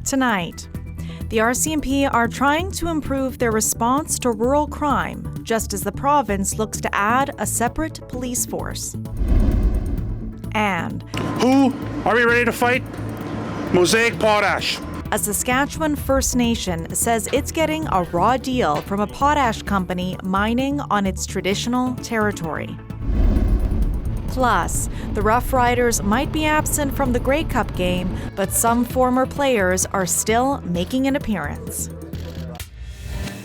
Tonight, the RCMP are trying to improve their response to rural crime, just as the province looks to add a separate police force. And who are we ready to fight? Mosaic Potash. a Saskatchewan First Nation says it's getting a raw deal from a potash company mining on its traditional territory. Plus, the Rough Riders might be absent from the Grey Cup game, but some former players are still making an appearance.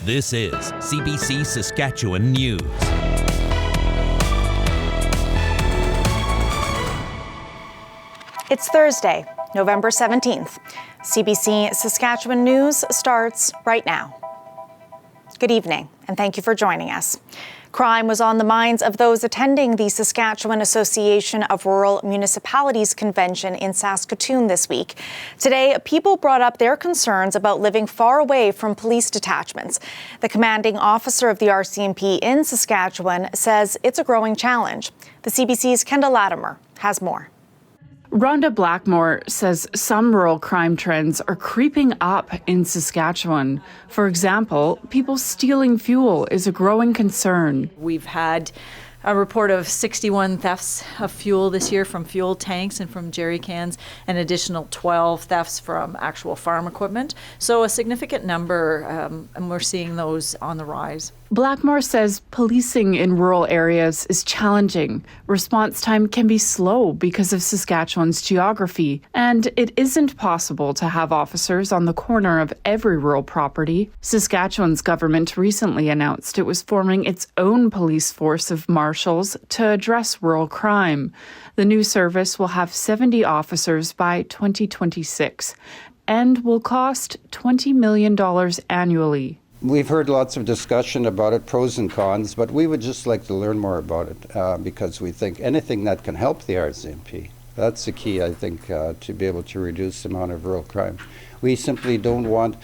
This is CBC Saskatchewan News. It's Thursday, November 17th. CBC Saskatchewan News starts right now. Good evening, and thank you for joining us. Crime was on the minds of those attending the Saskatchewan Association of Rural Municipalities Convention in Saskatoon this week. Today, people brought up their concerns about living far away from police detachments. The commanding officer of the RCMP in Saskatchewan says it's a growing challenge. The CBC's Kendall Latimer has more. Rhonda Blackmore says some rural crime trends are creeping up in Saskatchewan. For example, people stealing fuel is a growing concern. We've had a report of 61 thefts of fuel this year from fuel tanks and from jerry cans, an additional 12 thefts from actual farm equipment. So a significant number, and we're seeing those on the rise. Blackmore says policing in rural areas is challenging. Response time can be slow because of Saskatchewan's geography, and it isn't possible to have officers on the corner of every rural property. Saskatchewan's government recently announced it was forming its own police force of marshals to address rural crime. The new service will have 70 officers by 2026 and will cost $20 million annually. We've heard lots of discussion about it, pros and cons, but we would just like to learn more about it because we think anything that can help the RCMP, that's the key, I think, to be able to reduce the amount of rural crime. We simply don't want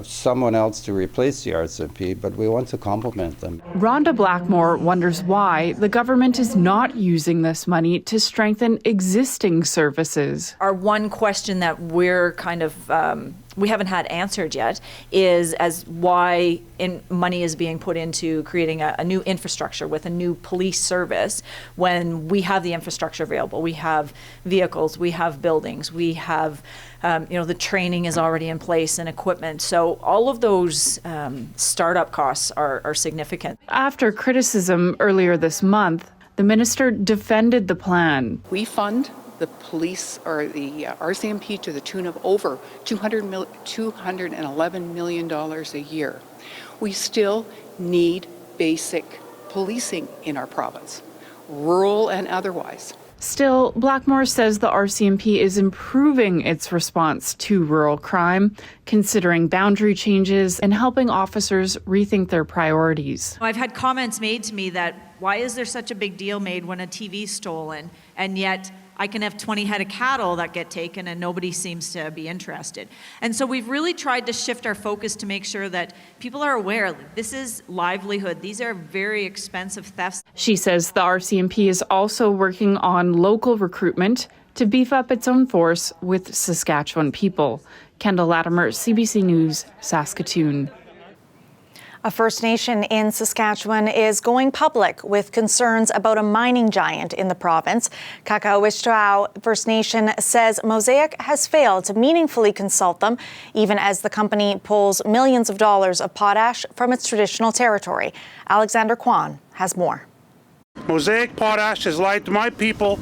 someone else to replace the RCMP, but we want to complement them. Rhonda Blackmore wonders why the government is not using this money to strengthen existing services. Our one question that we're kind of we haven't had answered yet is as why money is being put into creating a new infrastructure with a new police service when we have the infrastructure available. We have vehicles, we have buildings, we have the training is already in place and equipment. So all of those startup costs are significant. After criticism earlier this month, the minister defended the plan. We fund the police or the RCMP to the tune of over $211 million a year. We still need basic policing in our province, rural and otherwise. Still, Blackmore says the RCMP is improving its response to rural crime, considering boundary changes and helping officers rethink their priorities. I've had comments made to me that why is there such a big deal made when a TV's stolen, and yet I can have 20 head of cattle that get taken and nobody seems to be interested. And so we've really tried to shift our focus to make sure that people are aware this is livelihood. These are very expensive thefts. She says the RCMP is also working on local recruitment to beef up its own force with Saskatchewan people. Kendall Latimer, CBC News, Saskatoon. A First Nation in Saskatchewan is going public with concerns about a mining giant in the province. Kaka'awishtu'au First Nation says Mosaic has failed to meaningfully consult them, even as the company pulls millions of dollars of potash from its traditional territory. Alexander Kwan has more. Mosaic Potash has lied to my people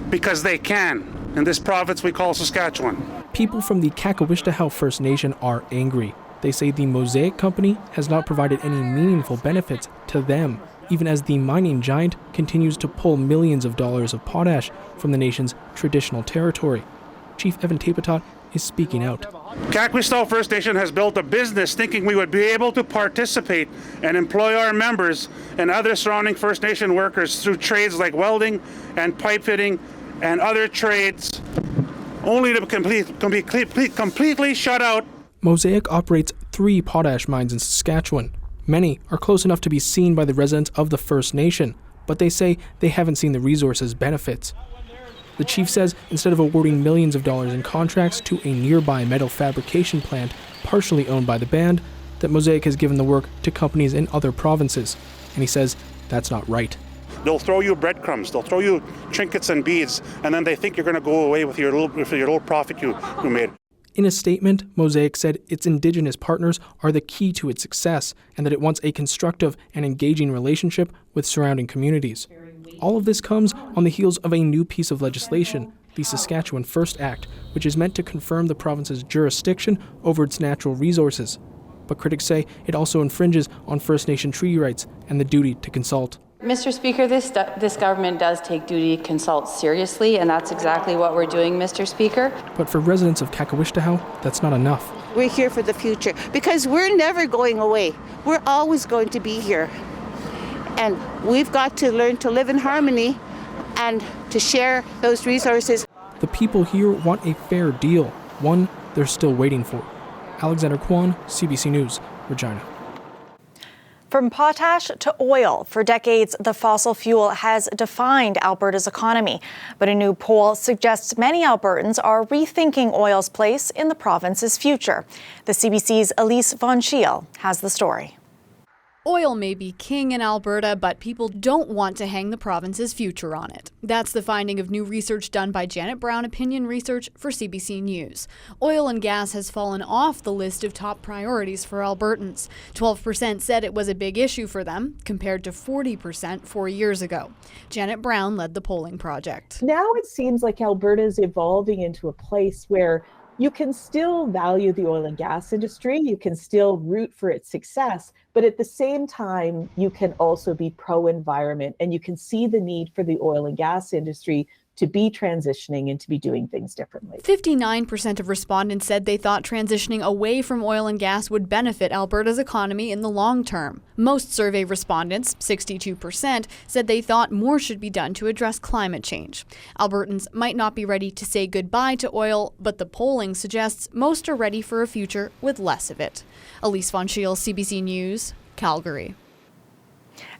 because they can in this province we call Saskatchewan. People from the Kaka'awishtu'au First Nation are angry. They say the Mosaic company has not provided any meaningful benefits to them, even as the mining giant continues to pull millions of dollars of potash from the nation's traditional territory. Chief Evan Tapetot is speaking out. Kaka'awishtu'au First Nation has built a business thinking we would be able to participate and employ our members and other surrounding First Nation workers through trades like welding and pipe fitting and other trades, only to be completely shut out. Mosaic operates 3 potash mines in Saskatchewan. Many are close enough to be seen by the residents of the First Nation, but they say they haven't seen the resource's benefits. The chief says instead of awarding millions of dollars in contracts to a nearby metal fabrication plant partially owned by the band, that Mosaic has given the work to companies in other provinces. And he says that's not right. They'll throw you breadcrumbs, they'll throw you trinkets and beads, and then they think you're going to go away with your little profit you made. In a statement, Mosaic said its Indigenous partners are the key to its success and that it wants a constructive and engaging relationship with surrounding communities. All of this comes on the heels of a new piece of legislation, the Saskatchewan First Act, which is meant to confirm the province's jurisdiction over its natural resources. But critics say it also infringes on First Nation treaty rights and the duty to consult. Mr. Speaker, this government does take duty to consult seriously, and that's exactly what we're doing, Mr. Speaker. But for residents of Kakawishtahow, that's not enough. We're here for the future because we're never going away. We're always going to be here. And we've got to learn to live in harmony and to share those resources. The people here want a fair deal, one they're still waiting for. Alexander Kwan, CBC News, Regina. From potash to oil, for decades, the fossil fuel has defined Alberta's economy. But a new poll suggests many Albertans are rethinking oil's place in the province's future. The CBC's Elise Von Schiel has the story. Oil may be king in Alberta, but people don't want to hang the province's future on it. That's the finding of new research done by Janet Brown Opinion Research for CBC News. Oil and gas has fallen off the list of top priorities for Albertans. 12% said it was a big issue for them, compared to 40% 4 years ago. Janet Brown led the polling project. Now it seems like Alberta is evolving into a place where you can still value the oil and gas industry, you can still root for its success, but at the same time, you can also be pro-environment and you can see the need for the oil and gas industry to be transitioning and to be doing things differently. 59% of respondents said they thought transitioning away from oil and gas would benefit Alberta's economy in the long term. Most survey respondents, 62%, said they thought more should be done to address climate change. Albertans might not be ready to say goodbye to oil, but the polling suggests most are ready for a future with less of it. Elise Von Schiel, CBC News, Calgary.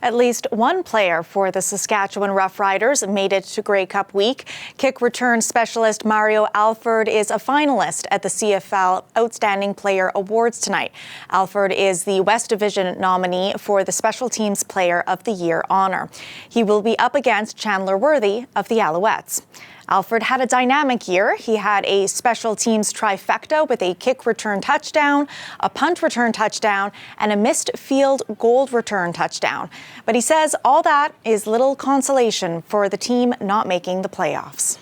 At least one player for the Saskatchewan Roughriders made it to Grey Cup week. Kick return specialist Mario Alford is a finalist at the CFL Outstanding Player Awards tonight. Alford is the West Division nominee for the Special Teams Player of the Year honor. He will be up against Chandler Worthy of the Alouettes. Alford had a dynamic year. He had a special teams trifecta with a kick return touchdown, a punt return touchdown, and a missed field goal return touchdown. But he says all that is little consolation for the team not making the playoffs.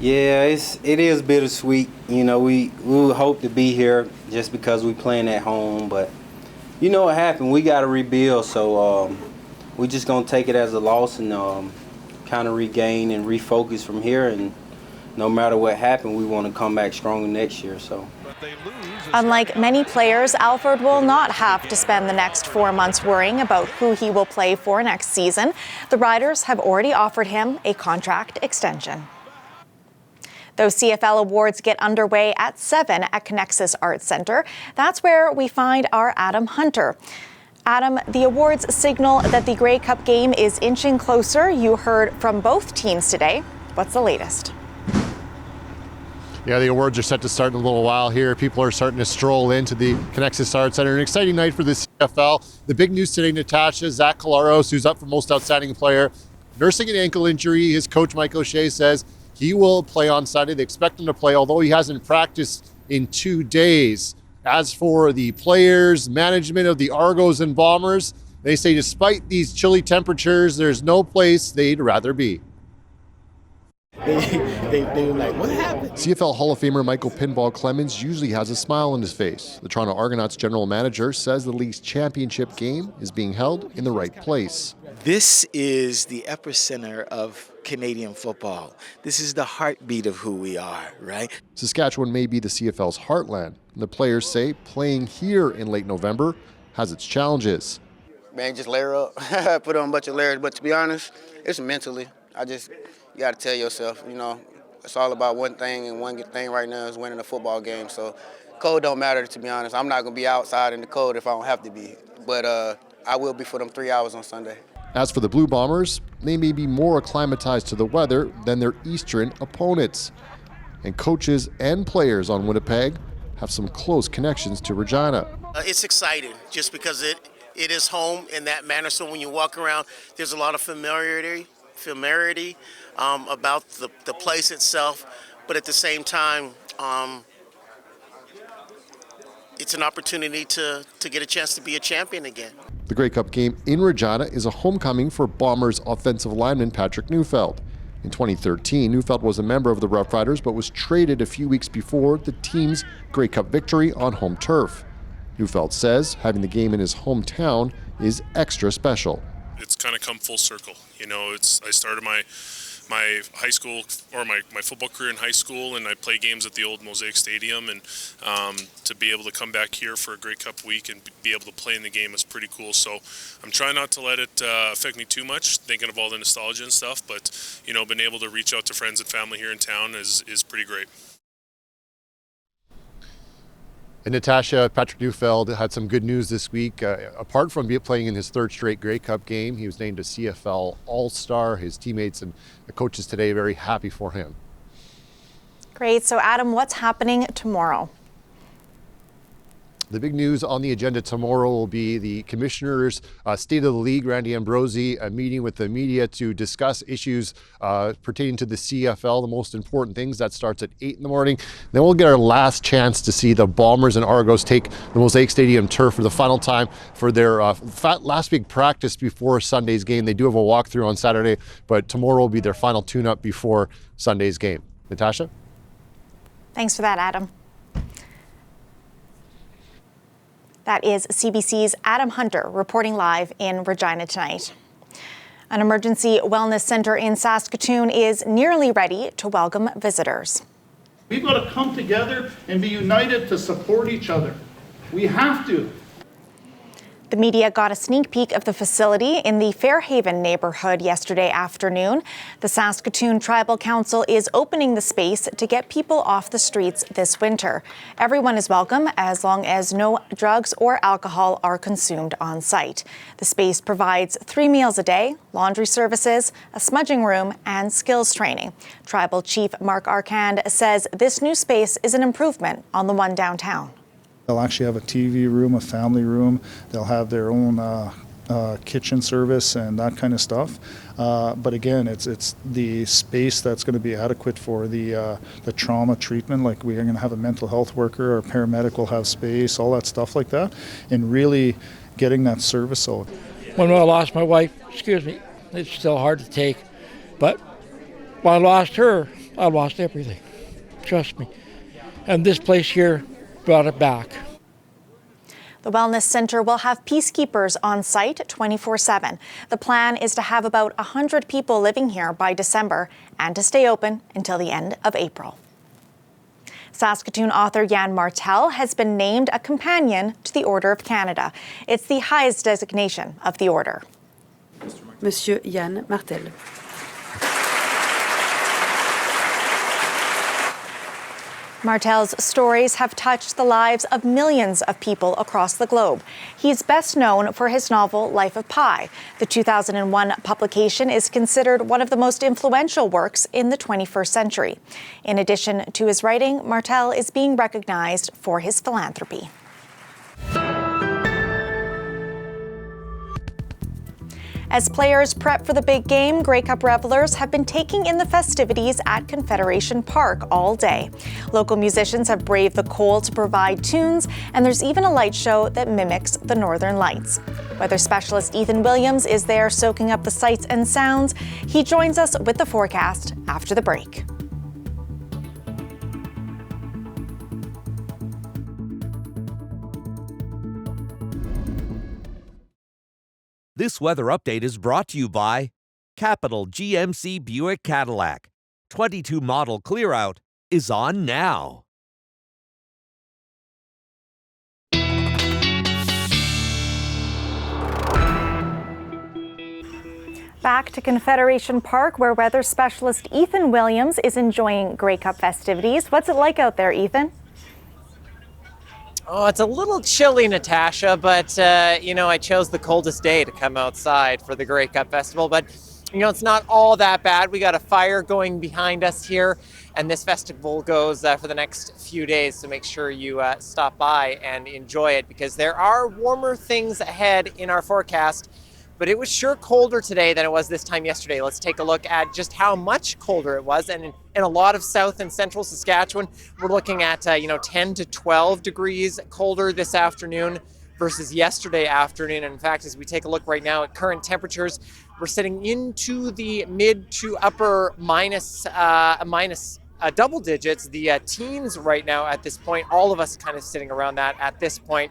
Yeah, it is bittersweet. You know, we would hope to be here just because we're playing at home, but you know what happened. We got to rebuild, so we're just going to take it as a loss and kind of regain and refocus from here, and no matter what happened, we want to come back stronger next year. So, unlike many players, Alford will not have to spend the next 4 months worrying about who he will play for next season. The Riders have already offered him a contract extension. Those CFL awards get underway at 7 at Connexus Arts Centre. That's where we find our Adam Hunter. Adam, the awards signal that the Grey Cup game is inching closer. You heard from both teams today. What's the latest? Yeah, the awards are set to start in a little while here. People are starting to stroll into the Connexus Arts Centre. An exciting night for the CFL. The big news today, Natasha, Zach Colaros, who's up for Most Outstanding Player, nursing an ankle injury. His coach, Mike O'Shea, says he will play on Sunday. They expect him to play, although he hasn't practiced in 2 days. As for the players, management of the Argos and Bombers, they say despite these chilly temperatures, there's no place they'd rather be. They were like, what happened? CFL Hall of Famer Michael Pinball Clemens usually has a smile on his face. The Toronto Argonauts general manager says the league's championship game is being held in the right place. This is the epicenter of Canadian football. This is the heartbeat of who we are, right? Saskatchewan may be the CFL's heartland, and the players say playing here in late November has its challenges. Man, just layer up, put on a bunch of layers, but to be honest, it's mentally. You got to tell yourself, you know, it's all about one thing, and one thing right now is winning a football game. So cold don't matter, to be honest. I'm not going to be outside in the cold if I don't have to be, but I will be for them 3 hours on Sunday. As for the Blue Bombers, they may be more acclimatized to the weather than their eastern opponents. And coaches and players on Winnipeg have some close connections to Regina. It's exciting just because it is home in that manner. So when you walk around, there's a lot of familiarity about the place itself. But at the same time, it's an opportunity to get a chance to be a champion again. The Grey Cup game in Regina is a homecoming for Bombers offensive lineman Patrick Neufeld. In 2013, Neufeld was a member of the Rough Riders but was traded a few weeks before the team's Grey Cup victory on home turf. Neufeld says having the game in his hometown is extra special. It's kind of come full circle. You know, I started my high school or my football career in high school, and I play games at the old Mosaic Stadium, and to be able to come back here for a Grey Cup week and be able to play in the game is pretty cool. So I'm trying not to let it affect me too much, thinking of all the nostalgia and stuff, but you know, being able to reach out to friends and family here in town is pretty great. And Natasha, Patrick Neufeld had some good news this week. Apart from playing in his third straight Grey Cup game, he was named a CFL All-Star. His teammates and the coaches today are very happy for him. Great. So, Adam, what's happening tomorrow? The big news on the agenda tomorrow will be the Commissioner's State of the League, Randy Ambrosie, a meeting with the media to discuss issues pertaining to the CFL, the most important things. That starts at 8 in the morning. Then we'll get our last chance to see the Bombers and Argos take the Mosaic Stadium turf for the final time for their last big practice before Sunday's game. They do have a walkthrough on Saturday, but tomorrow will be their final tune-up before Sunday's game. Natasha? Thanks for that, Adam. That is CBC's Adam Hunter reporting live in Regina tonight. An emergency wellness center in Saskatoon is nearly ready to welcome visitors. We've got to come together and be united to support each other. We have to. The media got a sneak peek of the facility in the Fairhaven neighborhood yesterday afternoon. The Saskatoon Tribal Council is opening the space to get people off the streets this winter. Everyone is welcome as long as no drugs or alcohol are consumed on site. The space provides 3 meals a day, laundry services, a smudging room, and skills training. Tribal Chief Mark Arcand says this new space is an improvement on the one downtown. They'll actually have a TV room, a family room. They'll have their own kitchen service and that kind of stuff. But again, it's the space that's going to be adequate for the trauma treatment. Like we're going to have a mental health worker or paramedic will have space, all that stuff like that, and really getting that service out. When I lost my wife, it's still hard to take. But when I lost her, I lost everything. Trust me. And this place here brought it back. The Wellness Center will have peacekeepers on site 24/7. The plan is to have about 100 people living here by December and to stay open until the end of April. Saskatoon author Jan Martel has been named a companion to the Order of Canada. It's the highest designation of the order. Monsieur Jan Martel. Martel's stories have touched the lives of millions of people across the globe. He's best known for his novel Life of Pi. The 2001 publication is considered one of the most influential works in the 21st century. In addition to his writing, Martel is being recognized for his philanthropy. As players prep for the big game, Grey Cup revelers have been taking in the festivities at Confederation Park all day. Local musicians have braved the cold to provide tunes, and there's even a light show that mimics the Northern Lights. Weather specialist Ethan Williams is there soaking up the sights and sounds. He joins us with the forecast after the break. This weather update is brought to you by Capital GMC Buick Cadillac. 22 model clear out is on now. Back to Confederation Park, where weather specialist Ethan Williams is enjoying Grey Cup festivities. What's it like out there, Ethan? Oh, it's a little chilly, Natasha, but, I chose the coldest day to come outside for the Grey Cup Festival. But, it's not all that bad. We got a fire going behind us here, and this festival goes for the next few days. So make sure you stop by and enjoy it, because there are warmer things ahead in our forecast. But it was sure colder today than it was this time yesterday. Let's take a look at just how much colder it was. And in a lot of south and central Saskatchewan, we're looking at 10 to 12 degrees colder this afternoon versus yesterday afternoon. And in fact, as we take a look right now at current temperatures, we're sitting into the mid to upper minus double digits, the teens right now at this point. All of us kind of sitting around that at this point.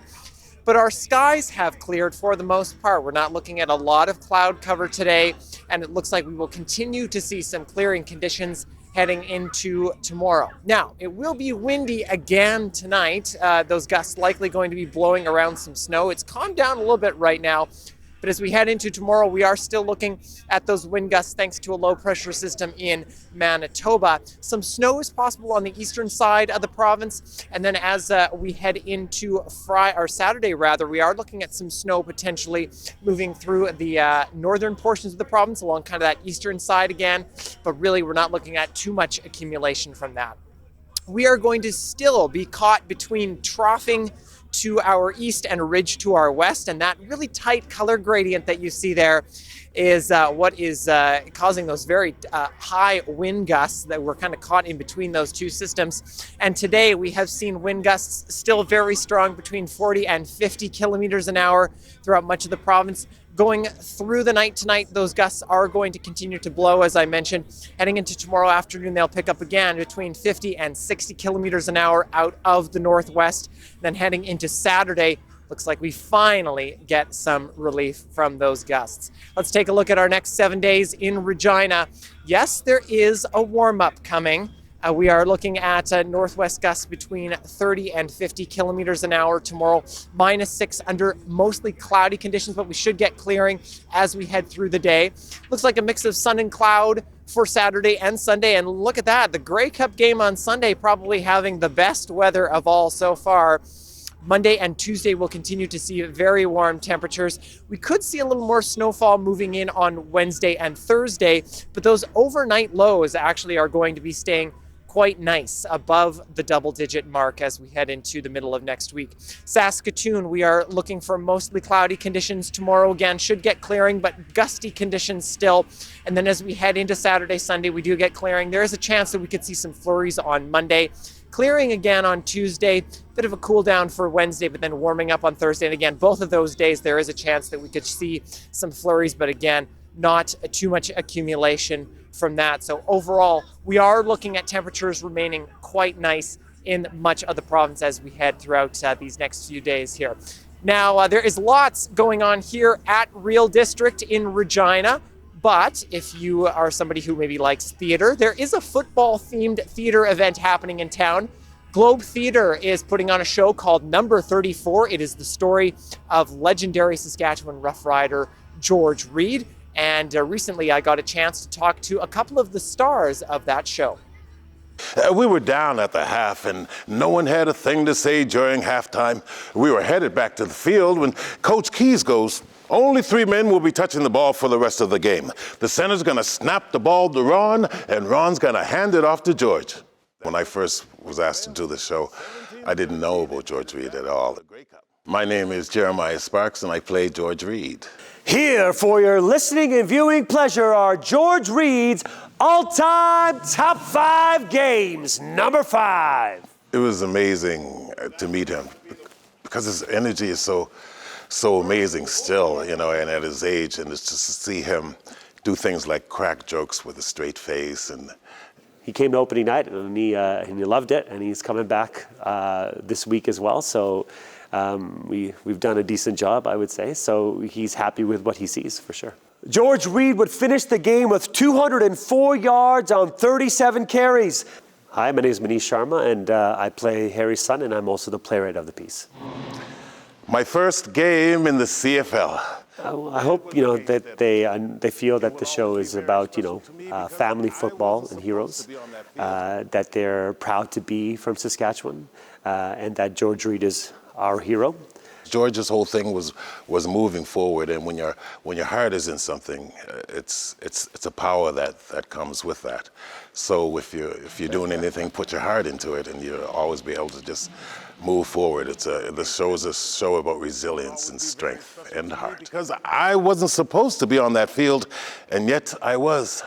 But our skies have cleared for the most part. We're not looking at a lot of cloud cover today, and it looks like we will continue to see some clearing conditions heading into tomorrow. Now, it will be windy again tonight. Those gusts likely going to be blowing around some snow. It's calmed down a little bit right now, but as we head into tomorrow, we are still looking at those wind gusts thanks to a low pressure system in Manitoba. Some snow is possible on the eastern side of the province. And then as we head into Saturday, we are looking at some snow potentially moving through the northern portions of the province along kind of that eastern side again. But really, we're not looking at too much accumulation from that. We are going to still be caught between troughing to our east and ridge to our west, and that really tight color gradient that you see there is what is causing those very high wind gusts that we're kind of caught in between those two systems. And today we have seen wind gusts still very strong between 40 and 50 kilometers an hour throughout much of the province. Going through the night tonight, those gusts are going to continue to blow, as I mentioned. Heading into tomorrow afternoon, they'll pick up again between 50 and 60 kilometers an hour out of the northwest. Then heading into Saturday, looks like we finally get some relief from those gusts. Let's take a look at our next 7 days in Regina. Yes, there is a warm-up coming. We are looking at northwest gusts between 30 and 50 kilometers an hour tomorrow, -6 under mostly cloudy conditions, but we should get clearing as we head through the day. Looks like a mix of sun and cloud for Saturday and Sunday. And look at that, the Grey Cup game on Sunday probably having the best weather of all so far. Monday and Tuesday we'll continue to see very warm temperatures. We could see a little more snowfall moving in on Wednesday and Thursday, but those overnight lows actually are going to be staying quite nice above the double-digit mark as we head into the middle of next week. Saskatoon, we are looking for mostly cloudy conditions tomorrow. Again, should get clearing, but gusty conditions still. And then as we head into Saturday, Sunday, we do get clearing. There is a chance that we could see some flurries on Monday. Clearing again on Tuesday, bit of a cool down for Wednesday, but then warming up on Thursday. And again, both of those days, there is a chance that we could see some flurries, but again, not too much accumulation from that. So overall, we are looking at temperatures remaining quite nice in much of the province as we head throughout these next few days here. Now, there is lots going on here at Real District in Regina. But if you are somebody who maybe likes theater, there is a football-themed theater event happening in town. Globe Theatre is putting on a show called Number 34. It is the story of legendary Saskatchewan Rough Rider George Reed. And recently I got a chance to talk to a couple of the stars of that show. We were down at the half, and no one had a thing to say during halftime. We were headed back to the field when Coach Keys goes, "Only 3 men will be touching the ball for the rest of the game. The center's going to snap the ball to Ron, and Ron's going to hand it off to George." When I first was asked to do the show, I didn't know about George Reed at all. My name is Jeremiah Sparks, and I play George Reed. Here for your listening and viewing pleasure are George Reed's all-time top 5 games, number 5. It was amazing to meet him because his energy is so amazing still, and at his age, and it's just to see him do things like crack jokes with a straight face. And he came to opening night and he loved it, and he's coming back this week as well. So we've done a decent job, I would say. So he's happy with what he sees for sure. George Reed would finish the game with 204 yards on 37 carries. Hi, my name is Manish Sharma, and I play Harry's son, and I'm also the playwright of the piece. My first game in the CFL. I hope that they feel that the show is about family football and heroes, that they're proud to be from Saskatchewan, and that George Reed is our hero. George's whole thing was moving forward, and when your heart is in something, it's a power that comes with that. So if you're doing anything, put your heart into it, and you'll always be able to just move forward. The show is a show about resilience and strength and heart. Because I wasn't supposed to be on that field, and yet I was.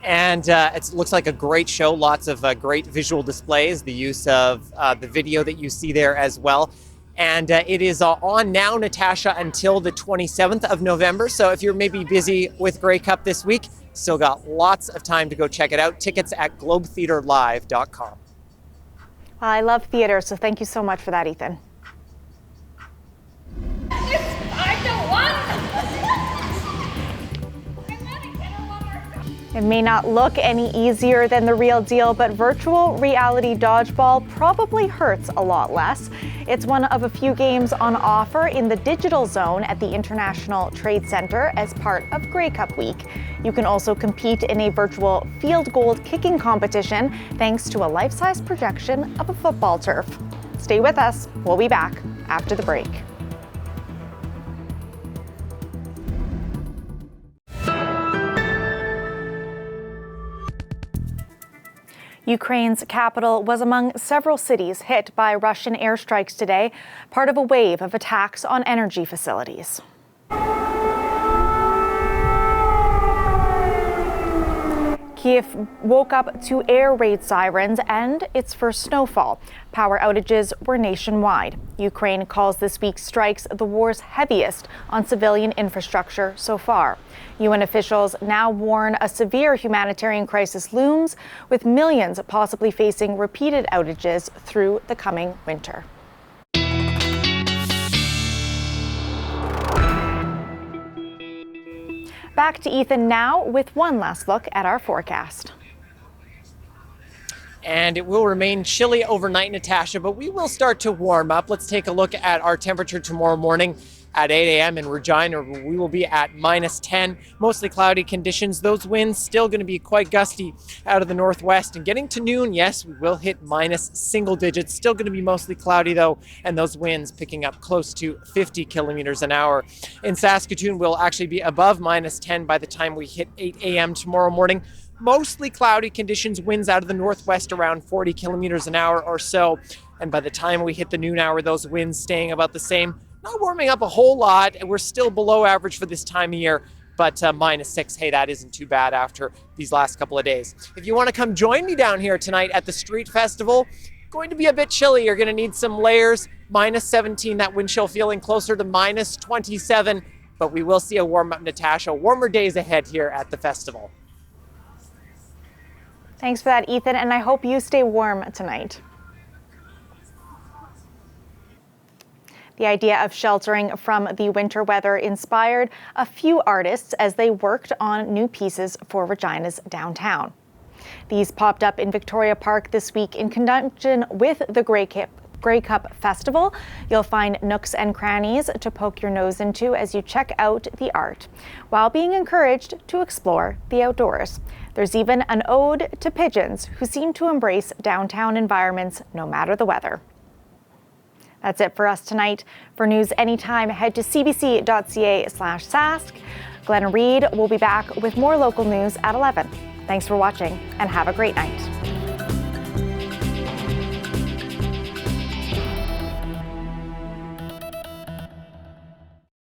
And it looks like a great show, lots of great visual displays, the use of the video that you see there as well. And it is on now, Natasha, until the 27th of November. So if you're maybe busy with Grey Cup this week, still got lots of time to go check it out. Tickets at globetheaterlive.com. Well, I love theater, so thank you so much for that, Ethan. It may not look any easier than the real deal, but virtual reality dodgeball probably hurts a lot less. It's one of a few games on offer in the digital zone at the International Trade Center as part of Grey Cup Week. You can also compete in a virtual field goal kicking competition thanks to a life-size projection of a football turf. Stay with us. We'll be back after the break. Ukraine's capital was among several cities hit by Russian airstrikes today, part of a wave of attacks on energy facilities. Kyiv woke up to air raid sirens and its first snowfall. Power outages were nationwide. Ukraine calls this week's strikes the war's heaviest on civilian infrastructure so far. UN officials now warn a severe humanitarian crisis looms, with millions possibly facing repeated outages through the coming winter. Back to Ethan now with one last look at our forecast. And it will remain chilly overnight, Natasha, but we will start to warm up. Let's take a look at our temperature tomorrow morning. At 8 a.m. in Regina, we will be at -10. Mostly cloudy conditions. Those winds still going to be quite gusty out of the northwest. And getting to noon, yes, we will hit minus single digits. Still going to be mostly cloudy, though, and those winds picking up close to 50 kilometers an hour. In Saskatoon, we'll actually be above -10 by the time we hit 8 a.m. tomorrow morning. Mostly cloudy conditions, winds out of the northwest around 40 kilometers an hour or so. And by the time we hit the noon hour, those winds staying about the same. Not warming up a whole lot. We're still below average for this time of year, but -6, hey, that isn't too bad after these last couple of days. If you want to come join me down here tonight at the Street Festival, going to be a bit chilly. You're going to need some layers. -17, that wind chill feeling closer to -27, but we will see a warm up, Natasha. Warmer days ahead here at the festival. Thanks for that, Ethan, and I hope you stay warm tonight. The idea of sheltering from the winter weather inspired a few artists as they worked on new pieces for Regina's downtown. These popped up in Victoria Park this week in conjunction with the Grey Cup Festival. You'll find nooks and crannies to poke your nose into as you check out the art, while being encouraged to explore the outdoors. There's even an ode to pigeons who seem to embrace downtown environments no matter the weather. That's it for us tonight. For news anytime, head to cbc.ca/sask. Glenn Reed will be back with more local news at 11. Thanks for watching and have a great night.